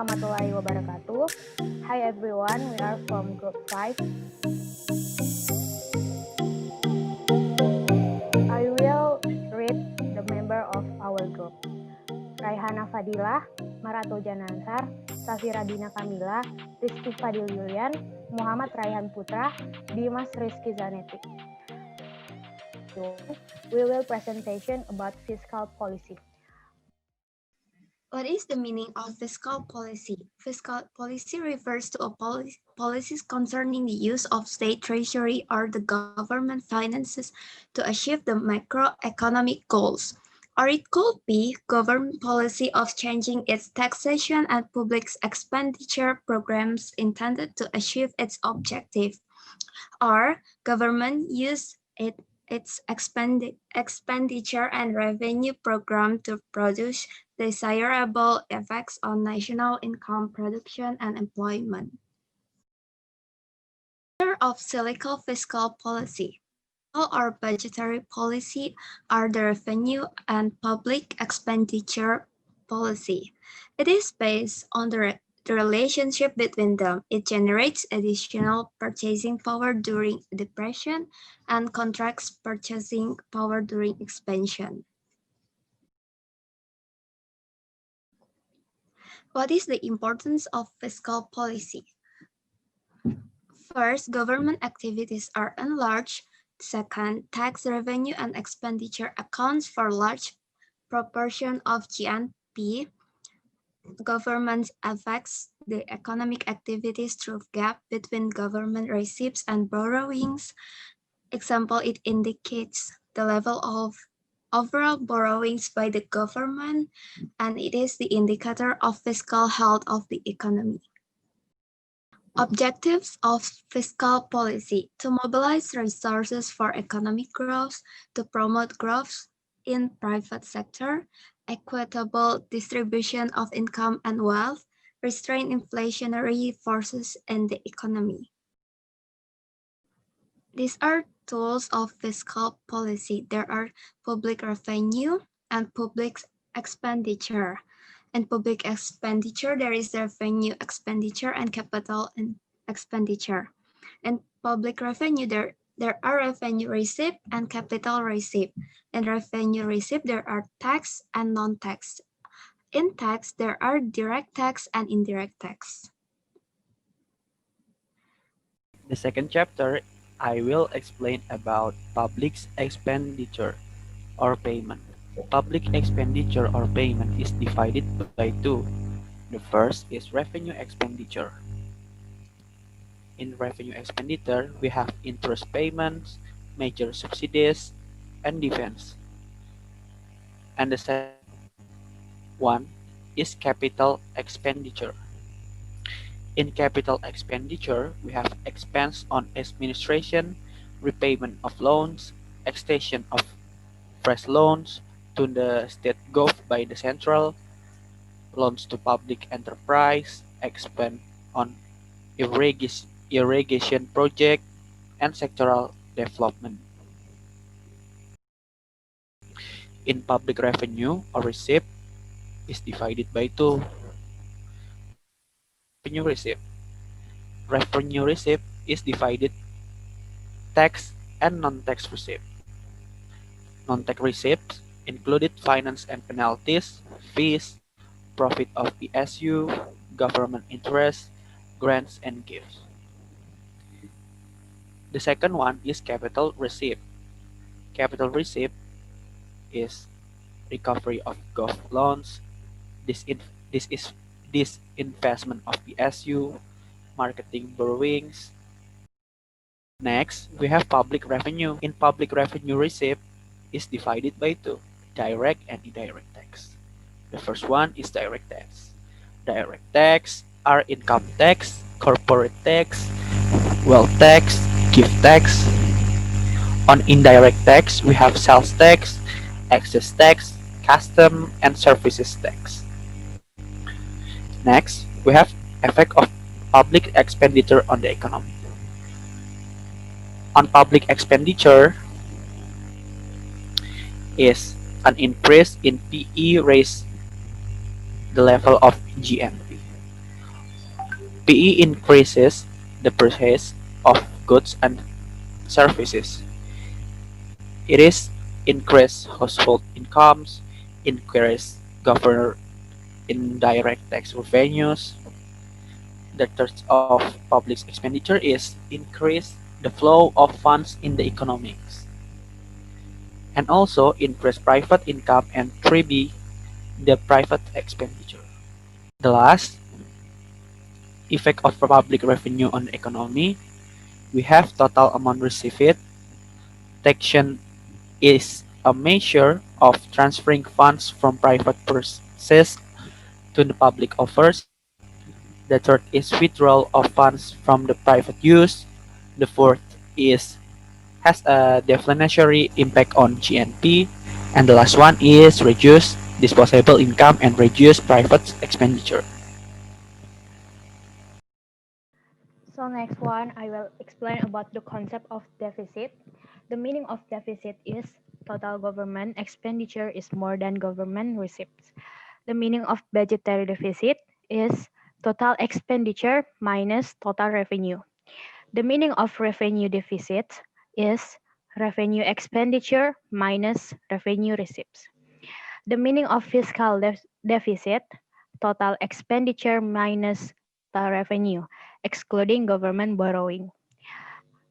warahmatullahi wabarakatuh. Hi everyone, we are from Group 5. I will read the member of our group. Raihana Fadhilah, Maratul Jannah Ansar, Shafira Dina Kamila, Rizqie Fadilyulian, Muhammad Raihan putra, Dimas Rizqie Zanetti. We will presentation about fiscal policy. What is the meaning of fiscal policy? Fiscal policy refers to a policies concerning the use of state treasury or the government finances to achieve the macroeconomic goals. Or it could be government policy of changing its taxation and public expenditure programs intended to achieve its objective. Or government use its expenditure and revenue program to produce desirable effects on national income production and employment. Of cyclical fiscal policy. Or budgetary policy are the revenue and public expenditure policy. It is based on the relationship between them. It generates additional purchasing power during depression and contracts purchasing power during expansion. What is the importance of fiscal policy? First, government activities are enlarged. Second, tax revenue and expenditure accounts for large proportion of GNP. Government affects the economic activities through gap between government receipts and borrowings. Example, it indicates the level of overall borrowings by the government, and it is the indicator of fiscal health of the economy. Objectives of fiscal policy: to mobilize resources for economic growth, to promote growth in private sector, equitable distribution of income and wealth, restrain inflationary forces in the economy. These are tools of fiscal policy. There are public revenue and public expenditure. In public expenditure, there is revenue expenditure and capital expenditure. In public revenue, there are revenue receipt and capital receipt. In revenue receipt, there are tax and non-tax. In tax, there are direct tax and indirect tax. The second chapter, I will explain about public expenditure or payment. Public expenditure or payment is divided by two. The first is revenue expenditure. In revenue expenditure, we have interest payments, major subsidies, and defense. And the second one is capital expenditure. In capital expenditure, we have expense on administration, repayment of loans, extension of fresh loans to the state government by the central, loans to public enterprise, expense on irrigation project, and sectoral development. In public revenue or receipt is divided by two. Revenue receipt. Revenue receipt is divided tax and non-tax receipt. Non-tax receipts included finance and penalties, fees, profit of PSU, government interest, grants, and gifts. The second one is capital receipt. Capital receipt is recovery of gov loans, disinvestment of PSU, marketing borrowings. Next, we have public revenue. In public revenue receipt is divided by two, direct and indirect tax. The first one is direct tax. Direct tax are income tax, corporate tax, wealth tax, gift tax. On indirect tax, we have sales tax, excess tax, custom, and services tax. Next, we have effect of public expenditure on the economy. On public expenditure is an increase in PE raise the level of GNP. PE increases the purchase of goods and services. It is increased household incomes, increased government indirect tax revenues. The third of public expenditure is increase the flow of funds in the economics, and also increase private income, and 3B, the private expenditure. The last effect of public revenue on the economy, we have total amount received. Taxation is a measure of transferring funds from private purses to the public offers. The third is withdrawal of funds from the private use. The fourth is has a deflationary impact on GNP. And the last one is reduce disposable income and reduce private expenditure. So next one, I will explain about the concept of deficit. The meaning of deficit is total government expenditure is more than government receipts. The meaning of budgetary deficit is total expenditure minus total revenue. The meaning of revenue deficit is revenue expenditure minus revenue receipts. The meaning of fiscal deficit, total expenditure minus total revenue, excluding government borrowing.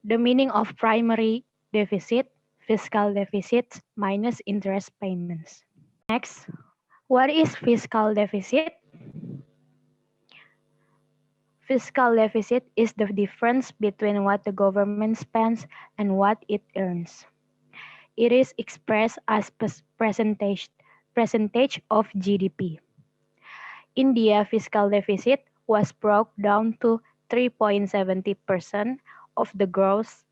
The meaning of primary deficit, fiscal deficit minus interest payments. Next, what is fiscal deficit? Fiscal deficit is the difference between what the government spends and what it earns. It is expressed as percentage of GDP. India fiscal deficit was broke down to 3.70% of the gross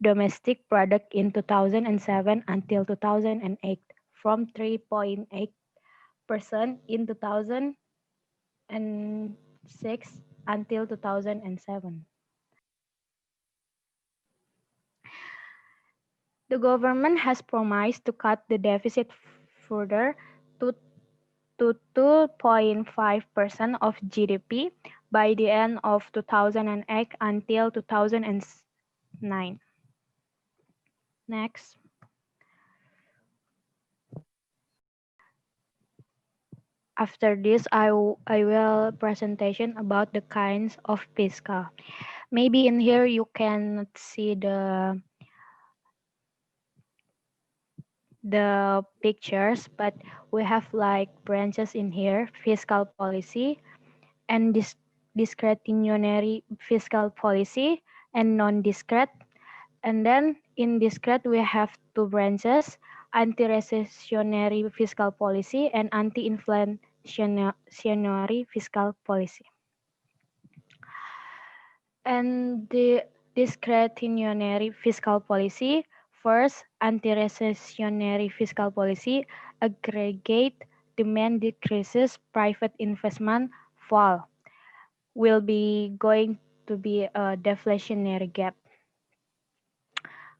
domestic product in 2007 until 2008, from 3.8% in 2006 until 2007. The government has promised to cut the deficit further to 2.5% of GDP by the end of 2008 until 2009. Next. After this, I will presentation about the kinds of fiscal. Maybe in here you can see the pictures, but we have like branches in here: fiscal policy and discretionary fiscal policy and non-discrete. And then in discrete we have two branches: anti-recessionary fiscal policy and anti-inflationary fiscal policy. And the discretionary fiscal policy, first, anti-recessionary fiscal policy, aggregate demand decreases, private investment fall, will be going to be a deflationary gap.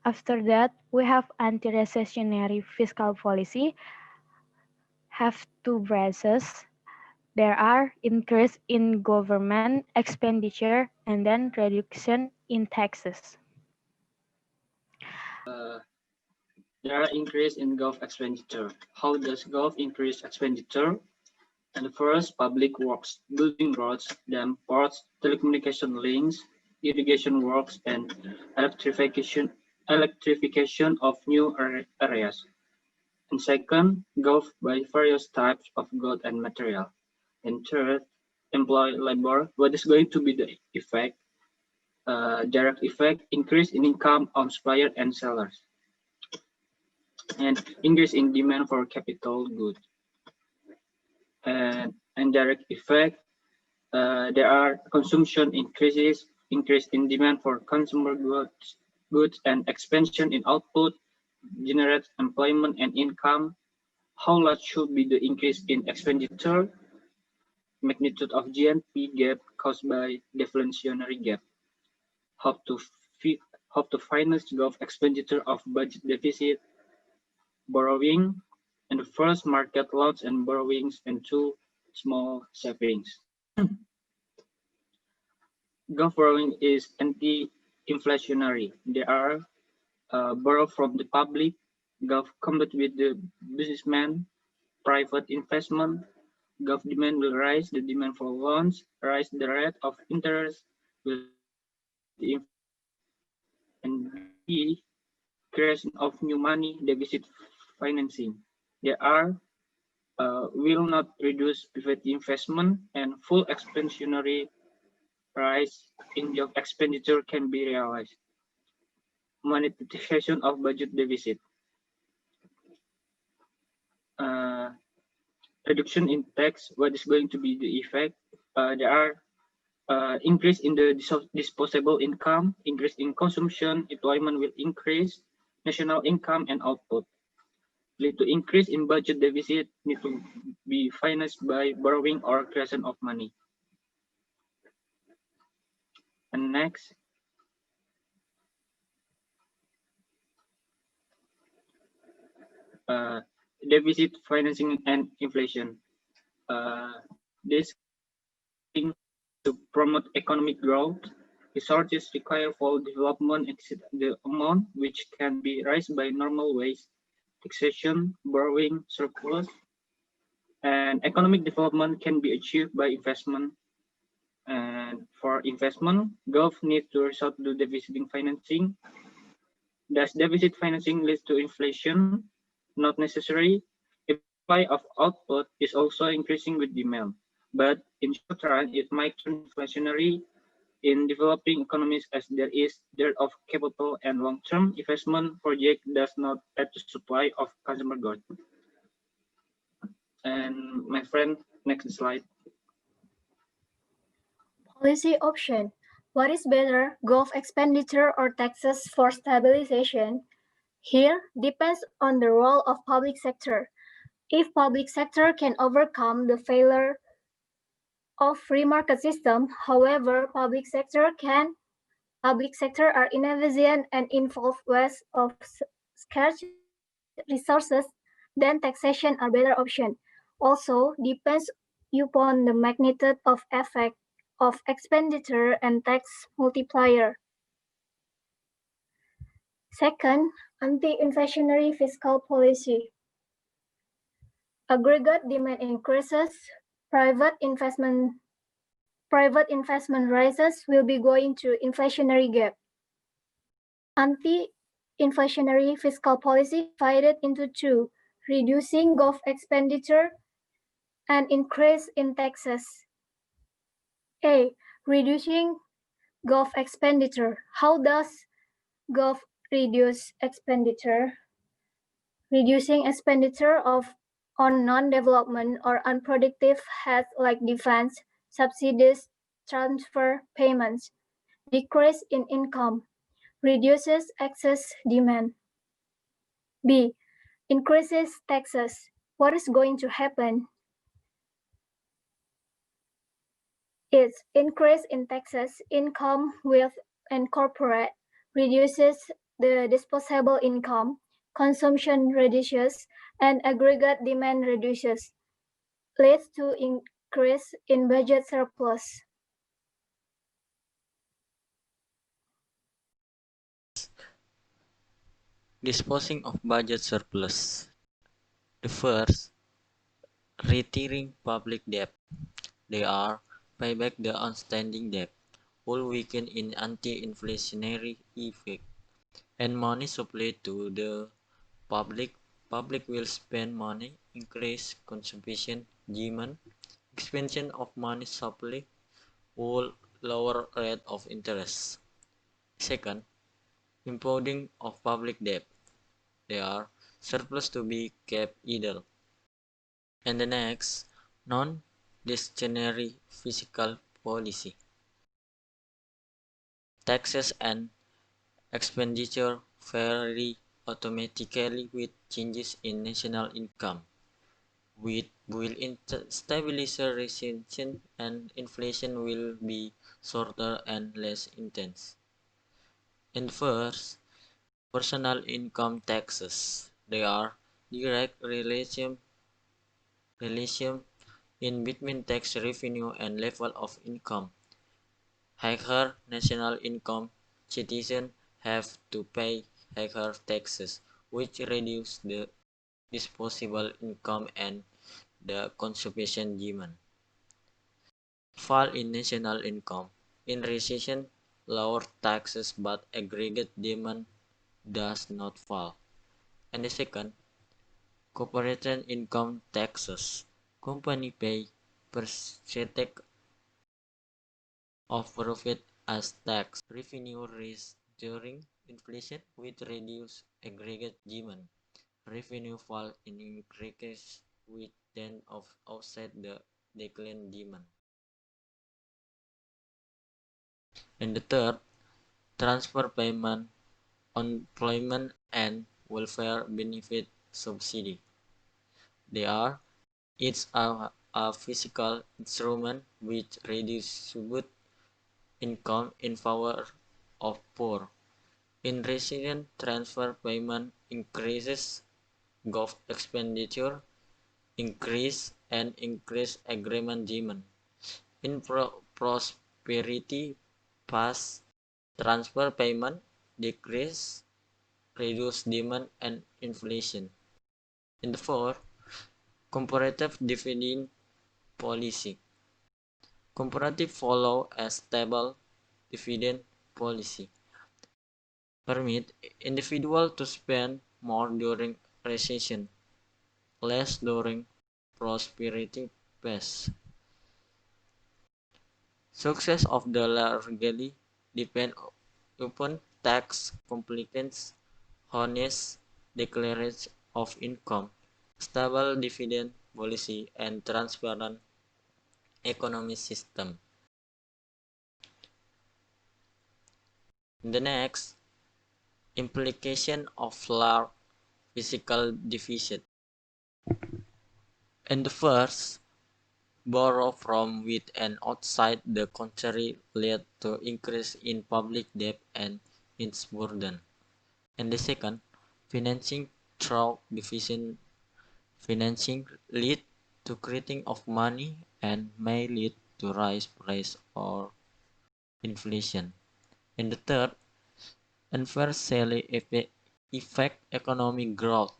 After that, we have anti-recessionary fiscal policy, have two branches. There are increase in government expenditure and then reduction in taxes. Uh, there are increase in gov expenditure. How does gov increase expenditure? And the first, public works, building roads, dam, ports, telecommunication links, irrigation works, and electrification of new areas. And second, gov by various types of goods and material. And third, employ labor. What is going to be the effect? Direct effect, increase in income on supplier and sellers, and increase in demand for capital goods. And indirect effect, there are consumption increases, increase in demand for consumer goods, and expansion in output, generates employment and income. How large should be the increase in expenditure? Magnitude of GNP gap caused by deflationary gap. How to how to finance gov expenditure of budget deficit, borrowing, and the first market loans and borrowings, and two small savings. Borrowing is anti-inflationary. They are borrow from the public, compete with the businessman, private investment, demand will rise, the demand for loans, rise the rate of interest, will increase the inflation. And B, creation of new money, deficit financing. They are will not reduce private investment and full expansionary rise in job expenditure can be realized. Monetization of budget deficit. Uh, Reduction in tax, what is going to be the effect? There are increase in the disposable income, increase in consumption, employment will increase, national income and output. Lead to increase in budget deficit, need to be financed by borrowing or creation of money. And next, deficit financing and inflation. This helping to promote economic growth. Resources required for development exceed the amount which can be raised by normal ways, taxation, borrowing, surplus, and economic development can be achieved by investment. And for investment, gov need to resort to deficit financing. Does deficit financing lead to inflation? Not necessary. If supply of output is also increasing with demand, but in short run, it might turn inflationary in developing economies as there is dearth of capital and long-term investment project does not add to supply of consumer goods. And my friend, next slide. Policy option. What is better, gov expenditure or taxes for stabilization? Here depends on the role of public sector. If public sector can overcome the failure of free market system, however, public sector are inefficient and involve waste of scarce resources, then taxation are better option. Also depends upon the magnitude of effect of expenditure and tax multiplier. Second, anti-inflationary fiscal policy. Aggregate demand increases, private investment rises will be going to inflationary gap. Anti-inflationary fiscal policy divided into two, reducing gov expenditure and increase in taxes. A. Reducing gov expenditure. How does gov reduce expenditure? Reducing expenditure on non-development or unproductive heads like defense, subsidies, transfer payments. Decrease in income. Reduces excess demand. B. Increases taxes. What is going to happen? Its increase in taxes, income, wealth, and corporate reduces the disposable income, consumption reduces, and aggregate demand reduces, leads to increase in budget surplus. Disposing of budget surplus. The first, retiring public debt. They are pay back the outstanding debt, all weaken in anti-inflationary effect, and money supply to the public. Public will spend money, increase consumption, demand, expansion of money supply, all lower rate of interest. Second, impounding of public debt. They are surplus to be kept idle. And the next, non-discretionary fiscal policy. Taxes and expenditure vary automatically with changes in national income, with will stabilization and inflation will be shorter and less intense. And first, personal income taxes. They are direct relation in between tax revenue and level of income. higher national income, citizens have to pay higher taxes, which reduce the disposable income and the consumption demand. Fall in national income. In recession, lower taxes but aggregate demand does not fall. And the second, corporation income taxes. Company pay percentage of profit as tax. Revenue rise during inflation with reduced aggregate demand. Revenue fall in increase which then offset the decline demand. And the third, transfer payment, employment and welfare benefit subsidy. They are it's a fiscal instrument which redistributes income in favor of poor. In resident transfer payment increases gov expenditure increase agreement demand. In prosperity pass transfer payment decrease reduce demand and inflation. In the fourth, comparative dividend policy. Comparative follow a stable dividend policy. Permit individual to spend more during recession, less during prosperity phase. Success of the largely depend upon tax compliance, honest declaration of income, stable dividend policy, and transparent economic system. The next, implication of large fiscal deficit. And the first, borrow from with and outside the country led to increase in public debt and its burden. And the second, financing through deficient financing lead to creating of money and may lead to rise price or inflation. And the third, adversely affect economic growth.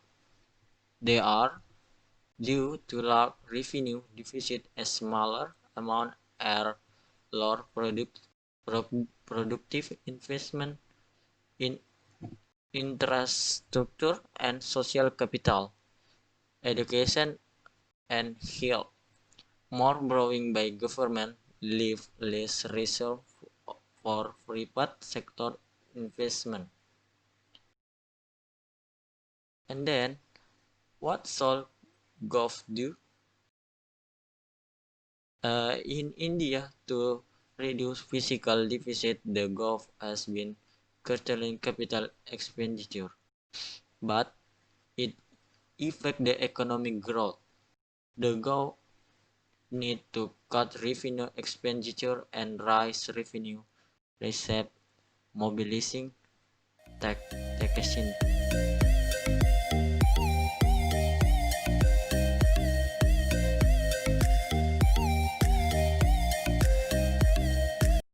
They are due to large revenue deficit, a smaller amount are lower productive investment in infrastructure and social capital, education and health. More borrowing by government leave less reserve for private sector investment. And then, what should gov do? In India, to reduce fiscal deficit, the gov has been curtailing capital expenditure, but it affects the economic growth. The gov need to cut revenue expenditure and raise revenue receipt, mobilizing taxation